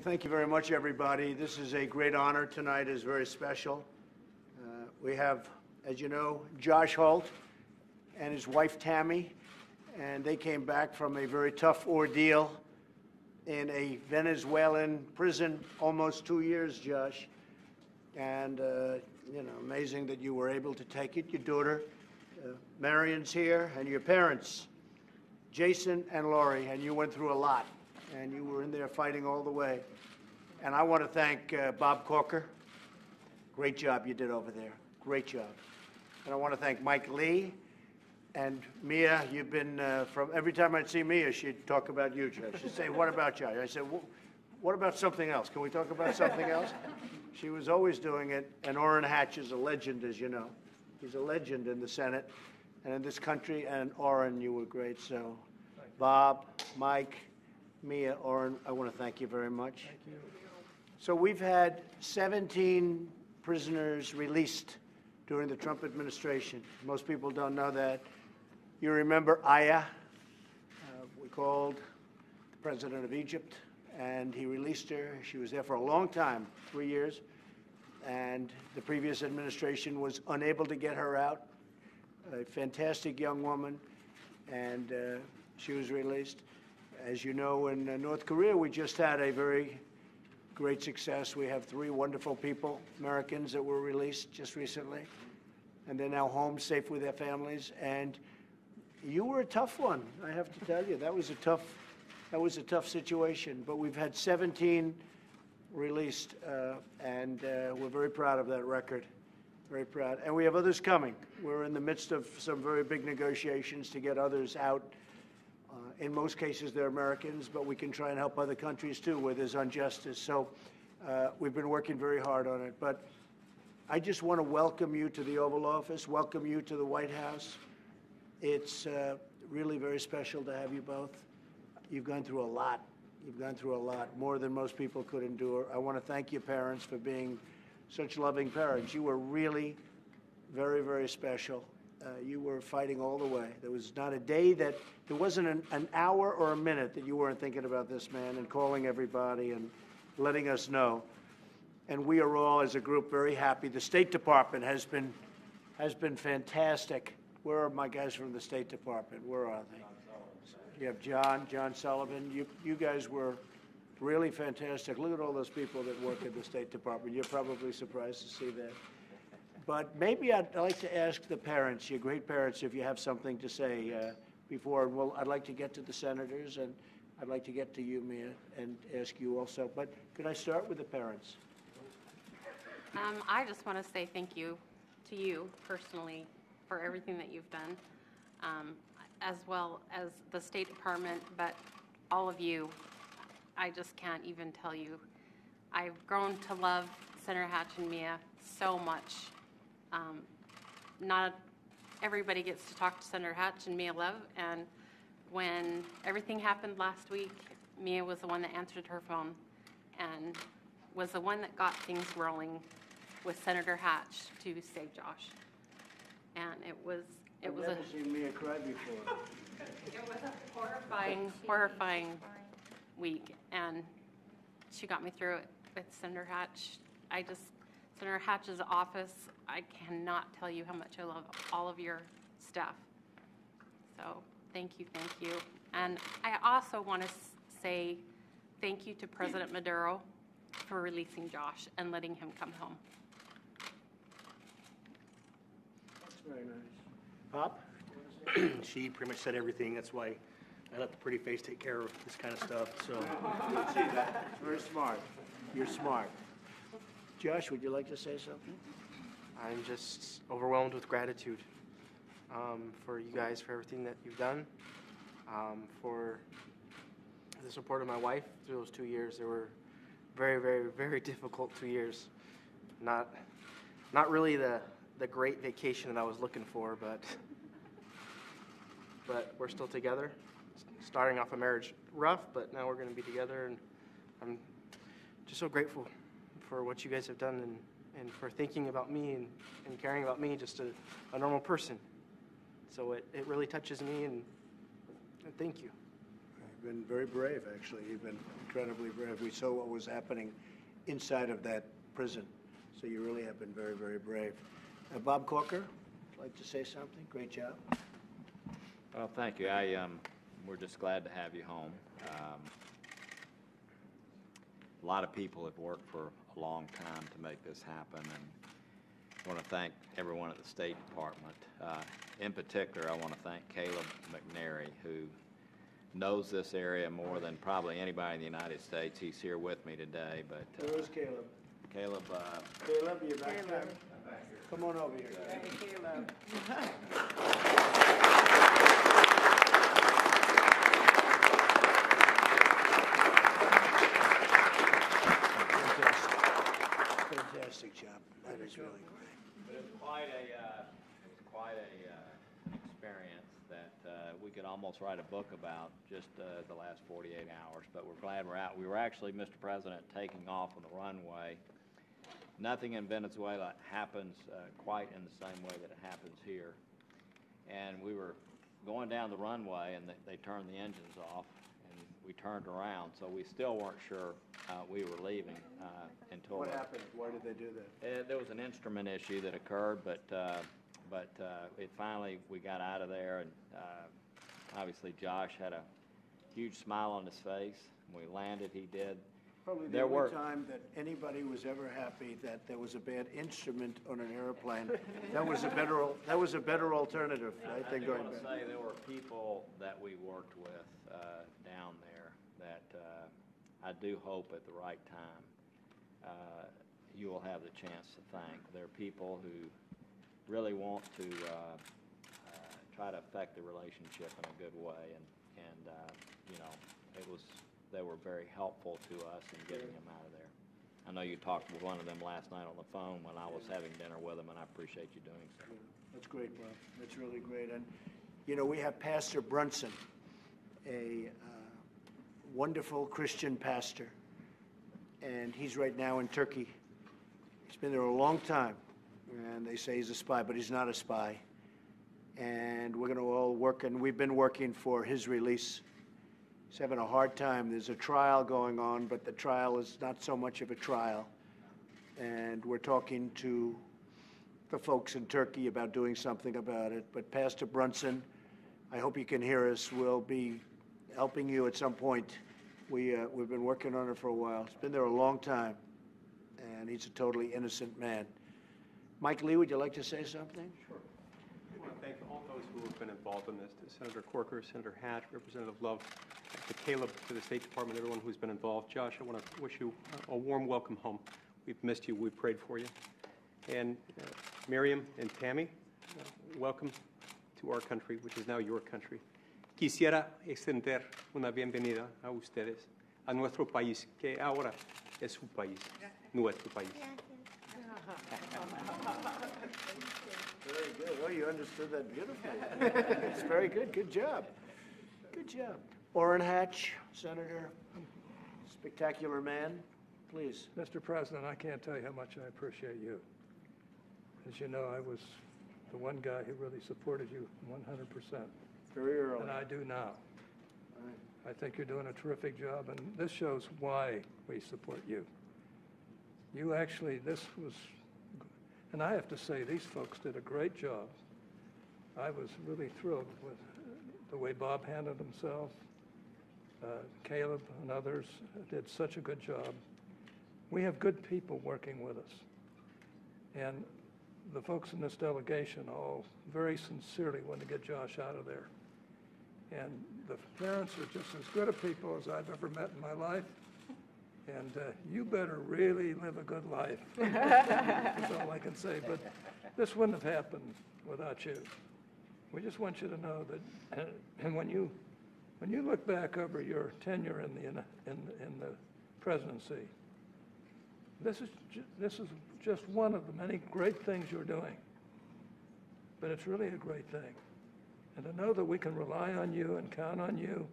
Thank you very much, everybody. This is a great honor tonight. It's very special. We have, as you know, Josh Holt and his wife, Tammy, and they came back from a very tough ordeal in a Venezuelan prison, almost 2 years, Josh. And, amazing that you were able to take it. Your daughter, Marion's here, and your parents, Jason and Laurie, and you went through a lot, and you were in there fighting all the way. And I want to thank Bob Corker. Great job you did over there. Great job. And I want to thank Mike Lee and Mia. You've been, from every time I'd see Mia, she'd talk about you, Josh. She'd say, what about Josh? I said, what about something else? Can we talk about something else? She was always doing it. And Orrin Hatch is a legend, as you know. He's a legend in the Senate and in this country. And Orrin, you were great. So Bob, Mike, Mia, Orrin, I want to thank you very much. Thank you. So we've had 17 prisoners released during the Trump administration. Most people don't know that. You remember Aya? We called the president of Egypt, and he released her. She was there for a long time, 3 years, and the previous administration was unable to get her out. A fantastic young woman, and she was released. As you know, in North Korea, we just had a very great success. We have 3 wonderful people, Americans, that were released just recently, and they're now home safe with their families. And you were a tough one, I have to tell you. That was a tough situation. But we've had 17 released, and we're very proud of that record. Very proud. And we have others coming. We're in the midst of some very big negotiations to get others out. In most cases, they're Americans, but we can try and help other countries, too, where there's injustice. So we've been working very hard on it. But I just want to welcome you to the Oval Office, welcome you to the White House. It's really very special to have you both. You've gone through a lot. You've gone through a lot, more than most people could endure. I want to thank your parents for being such loving parents. You were really very, very special. You were fighting all the way. There was not a day that, there wasn't an hour or a minute that you weren't thinking about this man and calling everybody and letting us know. And we are all, as a group, very happy. The State Department has been fantastic. Where are my guys from the State Department? Where are they? You have John Sullivan. You guys were really fantastic. Look at all those people that work in the State Department. You're probably surprised to see that. But maybe I'd like to ask the parents, your great parents, if you have something to say before. Well, I'd like to get to the senators, and I'd like to get to you, Mia, and ask you also. But could I start with the parents? I just want to say thank you to you personally for everything that you've done, as well as the State Department, but all of you. I just can't even tell you. I've grown to love Senator Hatch and Mia so much. Not everybody gets to talk to Senator Hatch and Mia Love, and when everything happened last week, Mia was the one that answered her phone and was the one that got things rolling with Senator Hatch to save Josh. And it was I've never seen Mia cry before. It was a horrifying week, and she got me through it with Senator Hatch. Senator Hatch's office, I cannot tell you how much I love all of your staff. So thank you. And I also want to say thank you to President Maduro for releasing Josh and letting him come home. That's very nice. Pop? She pretty much said everything. That's why I let the pretty face take care of this kind of stuff. So I see that. Very smart. You're smart. Josh, would you like to say something? I'm just overwhelmed with gratitude for you guys, for everything that you've done, for the support of my wife through those 2 years. They were very, very, very difficult 2 years. Not really the great vacation that I was looking for, but we're still together. Starting off a marriage rough, but now we're going to be together, and I'm just so grateful for what you guys have done and for thinking about me and caring about me, just a normal person. So it really touches me, and thank you. You've been very brave, actually. You've been incredibly brave. We saw what was happening inside of that prison, so you really have been very, very brave. Bob Corker, would like to say something? Great job. Well, thank you. We're just glad to have you home. A lot of people have worked for a long time to make this happen, and I want to thank everyone at the State Department. In particular, I want to thank Caleb McNary, who knows this area more than probably anybody in the United States. He's here with me today, but Where is Caleb? Caleb, Caleb, you back there? Come on over here. Fantastic job. That is really great. but it was quite an experience that we could almost write a book about just the last 48 hours. But we're glad we're out. We were actually, Mr. President, taking off on the runway. Nothing in Venezuela happens quite in the same way that it happens here. And we were going down the runway, and they turned the engines off, and we turned around. So we still weren't sure we were leaving until... What happened? Why did they do that? There was an instrument issue that occurred, but it finally, we got out of there, and obviously Josh had a huge smile on his face. When we landed, he did. Probably the only time that anybody was ever happy that there was a bad instrument on an airplane. That was a better alternative, right, than going I want to back. say there were people that we worked with down there that I do hope at the right time you will have the chance to thank. There are people who really want to try to affect the relationship in a good way, and you know, they were very helpful to us in getting him out of there. I know you talked with one of them last night on the phone when I was having dinner with him, and I appreciate you doing so. That's great, Bob. That's really great. And, you know, we have Pastor Brunson, a wonderful Christian pastor, and he's right now in Turkey. He's been there a long time, and they say he's a spy, but he's not a spy. And we're going to all work, and we've been working for his release. He's having a hard time. There's a trial going on, but the trial is not so much of a trial. And we're talking to the folks in Turkey about doing something about it. But Pastor Brunson, I hope you can hear us. We'll be helping you at some point. We've been working on it for a while. He's been there a long time, and he's a totally innocent man. Mike Lee, would you like to say something? Sure. I want to thank all those who have been involved in this, to Senator Corker, Senator Hatch, Representative Love, to Caleb, to the State Department, everyone who's been involved. Josh, I want to wish you a warm welcome home. We've missed you. We've prayed for you. And Miriam and Tammy, welcome to our country, which is now your country. Quisiera extender una bienvenida a ustedes, a nuestro país, que ahora es su país, nuestro país. Very good. Oh, you understood that beautifully. It's very good. Good job. Good job. Orrin Hatch, Senator, spectacular man, please. Mr. President, I can't tell you how much I appreciate you. As you know, I was the one guy who really supported you 100%, Very early. and I do now. I think you're doing a terrific job, and this shows why we support you. You actually, this was, and I have to say, these folks did a great job. I was really thrilled with the way Bob handled himself. Caleb and others did such a good job. We have good people working with us. And the folks in this delegation all very sincerely want to get Josh out of there. And the parents are just as good a people as I've ever met in my life. And you better really live a good life. That's all I can say. But this wouldn't have happened without you. We just want you to know that, and when you look back over your tenure in the presidency, this is just one of the many great things you're doing. But it's really a great thing. And to know that we can rely on you and count on you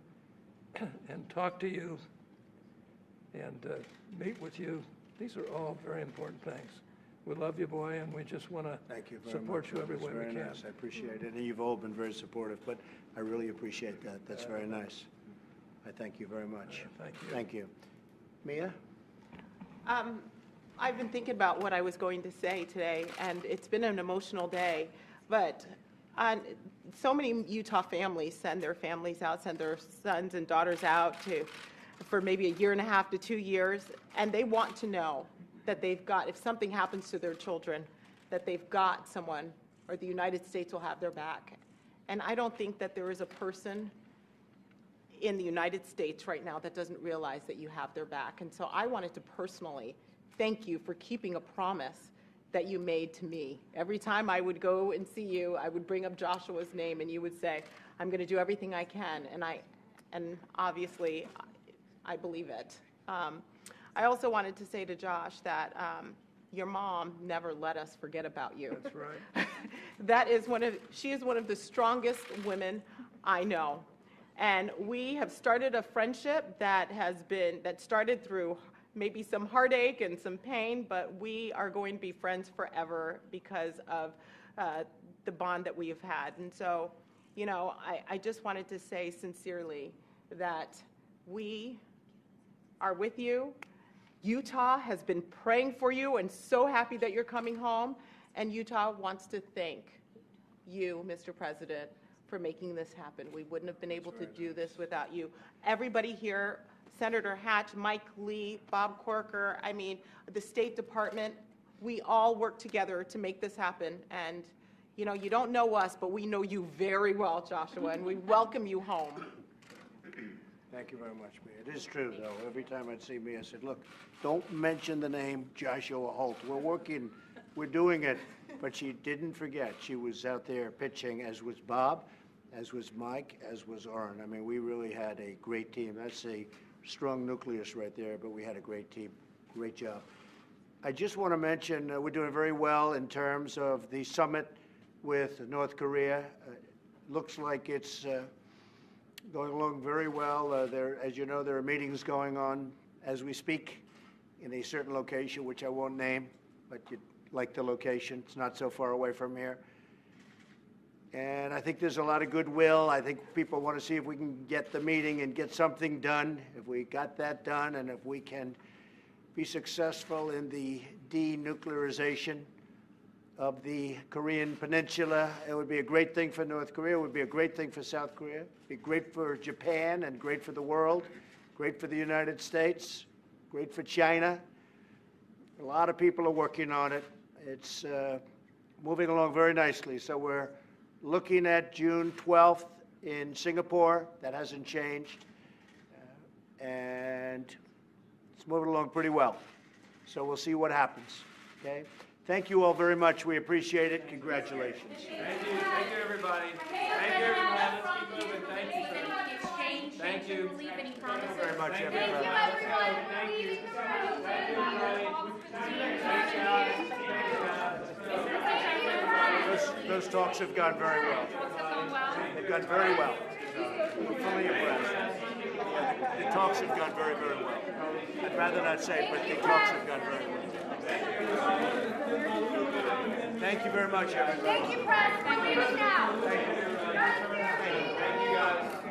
and talk to you and meet with you, these are all very important things. We love you, boy, and we just want to support you every way we can. Nice. I appreciate it. And you've all been very supportive, but I really appreciate that. That's very nice. I thank you very much. Thank you. Thank you. Mia? I've been thinking about what I was going to say today, and it's been an emotional day. But so many Utah families send their families out, send their sons and daughters out for maybe a year and a half to 2 years, and they want to know that they've got, if something happens to their children, that they've got someone, or the United States will have their back. And I don't think that there is a person in the United States right now that doesn't realize that you have their back. And so I wanted to personally thank you for keeping a promise that you made to me. Every time I would go and see you, I would bring up Joshua's name, and you would say, I'm going to do everything I can. And obviously, I believe it. I also wanted to say to Josh that your mom never let us forget about you. That's right. She is one of the strongest women I know. And we have started a friendship that started through maybe some heartache and some pain, but we are going to be friends forever because of the bond that we have had. And so, you know, I just wanted to say sincerely that we are with you. Utah has been praying for you and so happy that you're coming home. And Utah wants to thank you, Mr. President, for making this happen. We wouldn't have been able to do this without you. Everybody here, Senator Hatch, Mike Lee, Bob Corker, I mean, the State Department, we all work together to make this happen. And, you know, you don't know us, but we know you very well, Joshua, and we welcome you home. Thank you very much, Mia. It is true, though. Every time I'd see Mia, I said, look, don't mention the name Joshua Holt. We're working, we're doing it. But she didn't forget. She was out there pitching, as was Bob, as was Mike, as was Orrin. I mean, we really had a great team. That's a strong nucleus right there, but we had a great team. Great job. I just want to mention we're doing very well in terms of the summit with North Korea. Looks like it's going along very well. As you know, there are meetings going on as we speak in a certain location, which I won't name, but you'd like the location. It's not so far away from here. And I think there's a lot of goodwill. I think people want to see if we can get the meeting and get something done. If we got that done, and if we can be successful in the denuclearization of the Korean Peninsula, it would be a great thing for North Korea. It would be a great thing for South Korea. It would be great for Japan and great for the world, great for the United States, great for China. A lot of people are working on it. It's moving along very nicely. So we're looking at June 12th in Singapore. That hasn't changed. And it's moving along pretty well. So we'll see what happens. Okay? Thank you all very much. We appreciate it. Congratulations. Thank you. Thank you, everybody. Thank you, everybody. Let's keep moving. Thank you, sir. Thank you. Thank you very much, Thank everybody. you, everyone. Thank you, everybody. Those talks have gone very well. They've gone very well. We're fully impressed. The talks have gone very, very well. I'd rather not say, but the talks have gone very well. Thank you very much, everybody. Thank you, Press. We're leaving now. Thank you. Thank you, guys.